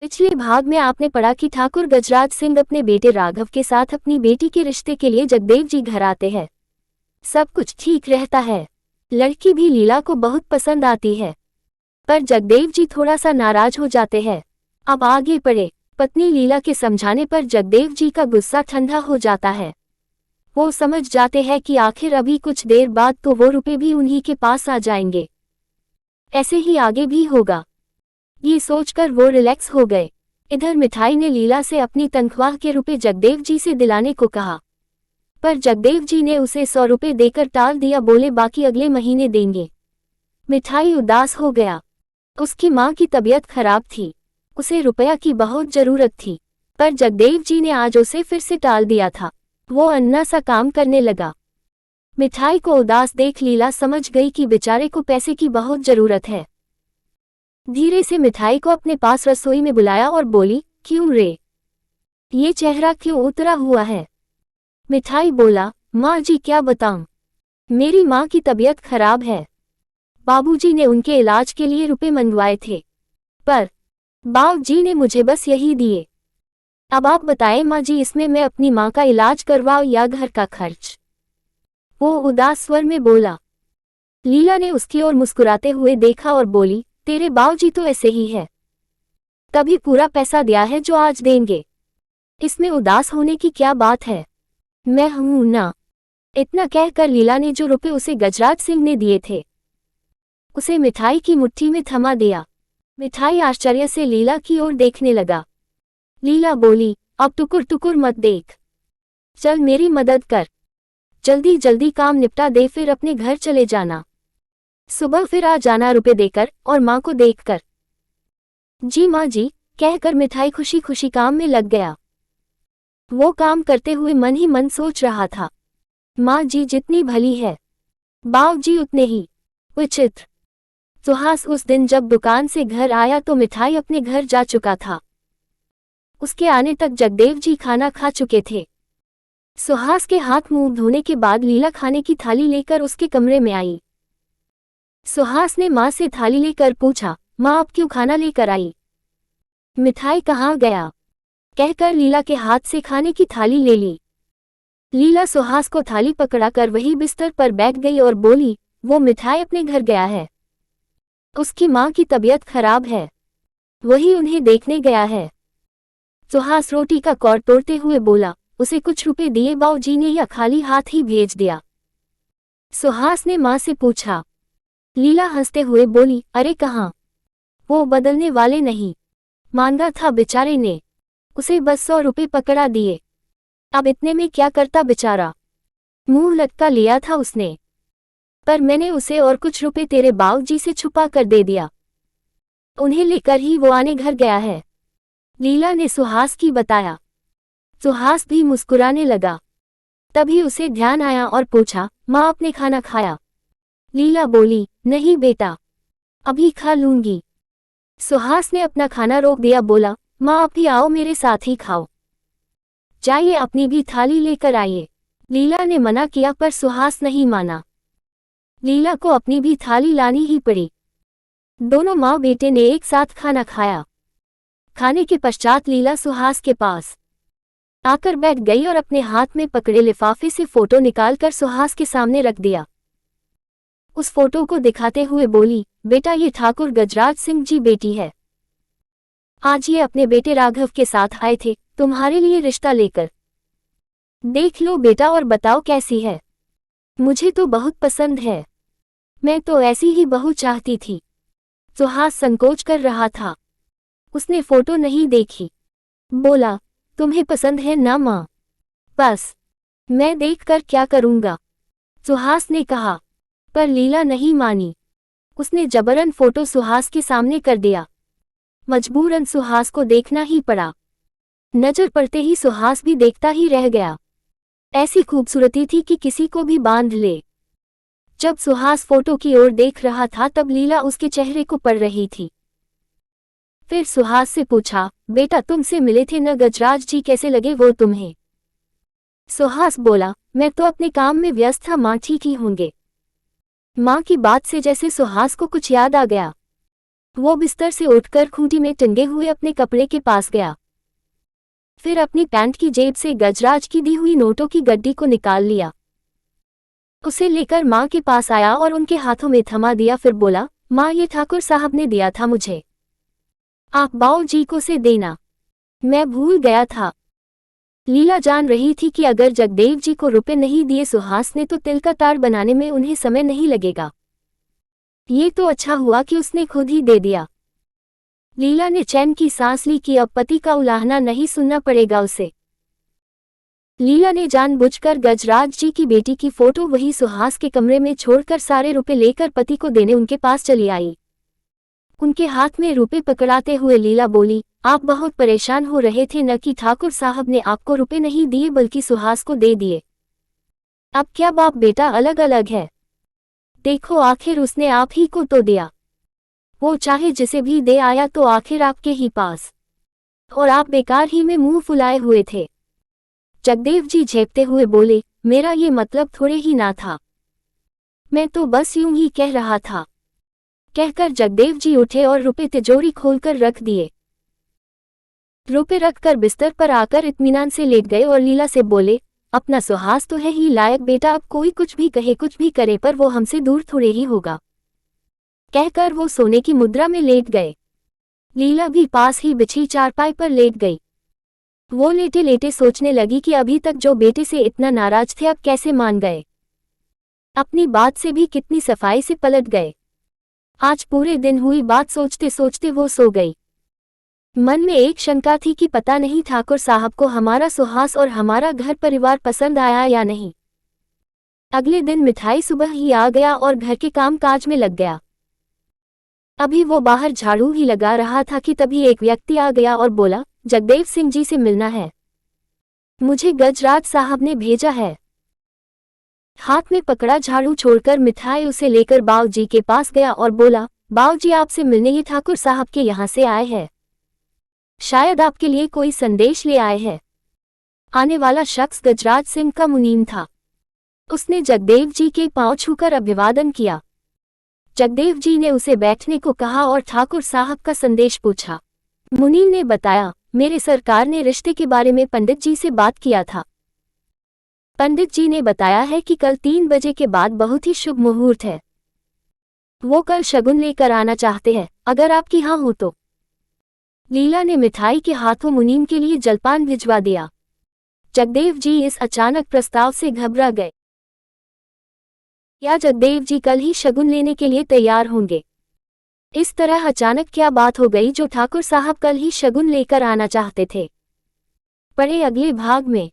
पिछले भाग में आपने पढ़ा कि ठाकुर गजराज सिंह अपने बेटे राघव के साथ अपनी बेटी के रिश्ते के लिए जगदेव जी घर आते हैं। सब कुछ ठीक रहता है। लड़की भी लीला को बहुत पसंद आती है, पर जगदेव जी थोड़ा सा नाराज हो जाते हैं। अब आगे पढ़े। पत्नी लीला के समझाने पर जगदेव जी का गुस्सा ठंडा हो जाता है। वो समझ जाते हैं कि आखिर अभी कुछ देर बाद तो वो रुपए भी उन्हीं के पास आ जाएंगे। ऐसे ही आगे भी होगा, ये सोचकर वो रिलैक्स हो गए। इधर मिठाई ने लीला से अपनी तनख्वाह के रुपए जगदेव जी से दिलाने को कहा, पर जगदेव जी ने उसे 100 रुपए देकर टाल दिया। बोले बाकी अगले महीने देंगे। मिठाई उदास हो गया। उसकी माँ की तबीयत खराब थी, उसे रुपया की बहुत जरूरत थी, पर जगदेव जी ने आज उसे फिर से टाल दिया था। वो अन्ना सा काम करने लगा। मिठाई को उदास देख लीला समझ गई कि बेचारे को पैसे की बहुत जरूरत है। धीरे से मिठाई को अपने पास रसोई में बुलाया और बोली, क्यों रे, ये चेहरा क्यों उतरा हुआ है? मिठाई बोला, माँ जी क्या बताऊं, मेरी माँ की तबीयत खराब है। बाबूजी ने उनके इलाज के लिए रुपए मंगवाए थे, पर बाबूजी ने मुझे बस यही दिए। अब आप बताएं माँ जी, इसमें मैं अपनी माँ का इलाज करवाऊं या घर का खर्च? वो उदास स्वर में बोला। लीला ने उसकी ओर मुस्कुराते हुए देखा और बोली, तेरे बाबूजी तो ऐसे ही है, कभी पूरा पैसा दिया है जो आज देंगे, इसमें उदास होने की क्या बात है? मैं हूं ना। इतना कहकर लीला ने जो रुपए उसे गजराज सिंह ने दिए थे उसे मिठाई की मुट्ठी में थमा दिया। मिठाई आश्चर्य से लीला की ओर देखने लगा। लीला बोली, अब टुकुर टुकुर मत देख, चल मेरी मदद कर, जल्दी जल्दी काम निपटा दे, फिर अपने घर चले जाना। सुबह फिर आ जाना रुपए देकर और माँ को देखकर। जी माँ जी, कहकर मिठाई खुशी खुशी काम में लग गया। वो काम करते हुए मन ही मन सोच रहा था, माँ जी जितनी भली है, बाव जी उतने ही विचित्र। सुहास उस दिन जब दुकान से घर आया तो मिठाई अपने घर जा चुका था। उसके आने तक जगदेव जी खाना खा चुके थे। सुहास के हाथ मुंह धोने के बाद लीला खाने की थाली लेकर उसके कमरे में आई। सुहास ने माँ से थाली लेकर पूछा, माँ आप क्यों खाना लेकर आई? मिठाई कहाँ गया? कहकर लीला के हाथ से खाने की थाली ले ली। लीला सुहास को थाली पकड़ाकर वही बिस्तर पर बैठ गई और बोली, वो मिठाई अपने घर गया है, उसकी माँ की तबीयत खराब है, वही उन्हें देखने गया है। सुहास रोटी का कौर तोड़ते हुए बोला, उसे कुछ रुपए दिए बाबूजी ने या खाली हाथ ही भेज दिया? सुहास ने माँ से पूछा। लीला हंसते हुए बोली, अरे कहाँ, वो बदलने वाले नहीं, मांगा था बेचारे ने, उसे बस 100 रुपए पकड़ा दिए, अब इतने में क्या करता बेचारा, मुंह लटका लिया था उसने, पर मैंने उसे और कुछ रुपए तेरे बाबूजी से छुपा कर दे दिया, उन्हें लेकर ही वो आने घर गया है। लीला ने सुहास की बताया। सुहास भी मुस्कुराने लगा। तभी उसे ध्यान आया और पूछा, माँ आपने खाना खाया? लीला बोली, नहीं बेटा, अभी खा लूंगी। सुहास ने अपना खाना रोक दिया, बोला, माँ आप भी आओ मेरे साथ ही खाओ, जाइए अपनी भी थाली लेकर आइए। लीला ने मना किया पर सुहास नहीं माना। लीला को अपनी भी थाली लानी ही पड़ी। दोनों माँ बेटे ने एक साथ खाना खाया। खाने के पश्चात लीला सुहास के पास आकर बैठ गई और अपने हाथ में पकड़े लिफाफे से फोटो निकालकर सुहास के सामने रख दिया। उस फोटो को दिखाते हुए बोली, बेटा ये ठाकुर गजराज सिंह जी बेटी है, आज ये अपने बेटे राघव के साथ आए थे तुम्हारे लिए रिश्ता लेकर, देख लो बेटा और बताओ कैसी है। मुझे तो बहुत पसंद है, मैं तो ऐसी ही बहू चाहती थी। सुहास संकोच कर रहा था, उसने फोटो नहीं देखी। बोला, तुम्हें पसंद है ना माँ? बस मैं देखकर क्या करूँगा, सुहास ने कहा। पर लीला नहीं मानी, उसने जबरन फोटो सुहास के सामने कर दिया। मजबूरन सुहास को देखना ही पड़ा। नजर पड़ते ही सुहास भी देखता ही रह गया। ऐसी खूबसूरती थी कि किसी को भी बांध ले। जब सुहास फोटो की ओर देख रहा था तब लीला उसके चेहरे को पढ़ रही थी। फिर सुहास से पूछा, बेटा तुमसे मिले थे न गजराज जी, कैसे लगे वो तुम्हें? सुहास बोला, मैं तो अपने काम में व्यस्त था माँ, ठीक ही होंगे। माँ की बात से जैसे सुहास को कुछ याद आ गया। वो बिस्तर से उठकर खूंटी में टंगे हुए अपने कपड़े के पास गया। फिर अपनी पैंट की जेब से गजराज की दी हुई नोटों की गड्डी को निकाल लिया। उसे लेकर माँ के पास आया और उनके हाथों में थमा दिया। फिर बोला, माँ, ये ठाकुर साहब ने दिया था मुझे, आप बाऊजी को से देना, मैं भूल गया था। लीला जान रही थी कि अगर जगदेव जी को रुपए नहीं दिए सुहास ने तो तिल का तार बनाने में उन्हें समय नहीं लगेगा। ये तो अच्छा हुआ कि उसने खुद ही दे दिया। लीला ने चैन की सांस ली कि अब पति का उलाहना नहीं सुनना पड़ेगा उसे। लीला ने जानबूझकर गजराज जी की बेटी की फोटो वही सुहास के कमरे में छोड़कर सारे रुपए लेकर पति को देने उनके पास चली आई। उनके हाथ में रुपए पकड़ाते हुए लीला बोली, आप बहुत परेशान हो रहे थे न कि ठाकुर साहब ने आपको रुपए नहीं दिए बल्कि सुहास को दे दिए। अब क्या बाप बेटा अलग अलग है? देखो आखिर उसने आप ही को तो दिया। वो चाहे जिसे भी दे आया तो आखिर आपके ही पास, और आप बेकार ही में मुंह फुलाए हुए थे। जगदेव जी झेपते हुए बोले, मेरा ये मतलब थोड़े ही ना था, मैं तो बस यूं ही कह रहा था। कहकर जगदेव जी उठे और रुपए तिजोरी खोलकर रख दिए। रुपए रखकर बिस्तर पर आकर इत्मीनान से लेट गए और लीला से बोले, अपना सुहास तो है ही लायक बेटा, अब कोई कुछ भी कहे कुछ भी करे पर वो हमसे दूर थोड़े ही होगा। कहकर वो सोने की मुद्रा में लेट गए। लीला भी पास ही बिछी चारपाई पर लेट गई। वो लेटे लेटे सोचने लगी कि अभी तक जो बेटे से इतना नाराज थे अब कैसे मान गए, अपनी बात से भी कितनी सफाई से पलट गए। आज पूरे दिन हुई बात सोचते सोचते वो सो गई। मन में एक शंका थी कि पता नहीं ठाकुर साहब को हमारा सुहास और हमारा घर परिवार पसंद आया या नहीं। अगले दिन मिठाई सुबह ही आ गया और घर के काम काज में लग गया। अभी वो बाहर झाड़ू ही लगा रहा था कि तभी एक व्यक्ति आ गया और बोला, जगदेव सिंह जी से मिलना है, मुझे गजराज साहब ने भेजा है। हाथ में पकड़ा झाड़ू छोड़कर मिठाई उसे लेकर बाऊजी के पास गया और बोला, बाऊजी आपसे मिलने ये ठाकुर साहब के यहाँ से आए हैं, शायद आपके लिए कोई संदेश ले आए हैं। आने वाला शख्स गजराज सिंह का मुनीम था। उसने जगदेव जी के पांव छूकर अभिवादन किया। जगदेव जी ने उसे बैठने को कहा और ठाकुर साहब का संदेश पूछा। मुनीम ने बताया, मेरे सरकार ने रिश्ते के बारे में पंडित जी से बात किया था। पंडित जी ने बताया है कि कल 3 बजे के बाद बहुत ही शुभ मुहूर्त है। वो कल शगुन लेकर आना चाहते हैं, अगर आपकी हाँ हो तो। लीला ने मिठाई के हाथों मुनीम के लिए जलपान भिजवा दिया। जगदेव जी इस अचानक प्रस्ताव से घबरा गए। क्या जगदेव जी कल ही शगुन लेने के लिए तैयार होंगे? इस तरह अचानक क्या बात हो गई जो ठाकुर साहब कल ही शगुन लेकर आना चाहते थे? पढ़े अगले भाग में।